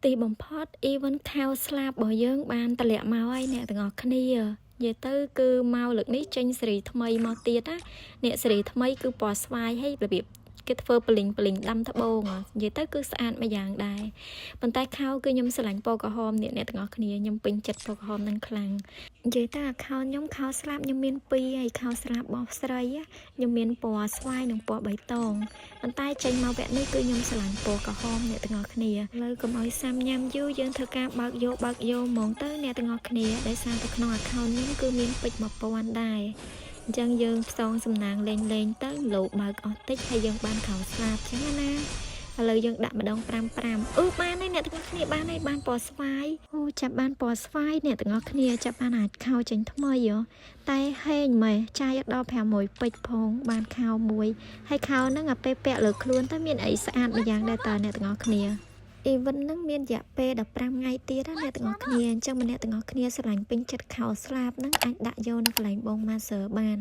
ទីបំផុត even ខោស្លាប់របស់យើងបានតម្លាក់មកហើយអ្នកទាំងអស់គ្នានិយាយទៅគឺមកលើកនេះចេញសេរីថ្មីមកទៀតណាអ្នកសេរីថ្មីគឺពណ៌ស្វាយហើយរបៀបគេធ្វើប្លីងដាំត្បូងនិយាយទៅគឺស្អាតមួយយ៉ាងដែរប៉ុន្តែខោគឺខ្ញុំស្រឡាញ់ពណ៌ក្រហមអ្នកទាំងអស់គ្នាខ្ញុំពេញចិត្តពណ៌ក្រហមនឹងខ្លាំងនិយាយទៅអាខោខ្ញុំខោស្លាប់ខ្ញុំមាន2ហើយខោស្លាប់របស់ស្រីខ្ញុំមានពណ៌ស្វាយនិងពណ៌បៃតងប៉ុន្តែចេញមកវគ្គនេះគឺខ្ញុំស្រឡាញ់ពណ៌ក្រហមអ្នកទាំងអស់គ្នាឥឡូវកុំឲ្យសាំញ៉ាំយូរយើងធ្វើការបើកយកហ្មងទៅអ្នកទាំងអស់គ្នាដែលសារទៅក្នុង account ខ្ញុំគឺមានពេជ្រ1000ដែរអញ្ចឹងយើងផ្សងសំណាងលេងទៅលោកបើកអស់តិចហើយយើងបានខោស្លាប់អញ្ចឹងណាឥឡូវយើងដាក់ម្ដង5បានហើយអ្នកទាំងអស់គ្នាបានហើយបានពណ៌ស្វាយអូចាប់បានពណ៌ស្វាយអ្នកទាំងអស់គ្នាចាប់បានអាចខោចេញថ្មីតែហេងម៉េះចាយដល់6ពេជ្រផងបានខោមួយហើយខោហ្នឹងអាពេលពាក់លើខ្លួនទៅមានអីស្អាតមួយយ៉ាងដែរតើអ្នកទាំងអស់គ្នាevent ហ្នឹងមានរយៈពេល15ថ្ងៃទៀតណាអ្នកទាំងអស់គ្នាអញ្ចឹងម្នាក់ទាំងអស់គ្នាស្រឡាញ់ពេញចិត្តខោស្លាប់ហ្នឹងអាចដាក់យកនៅកន្លែងបង Master បាន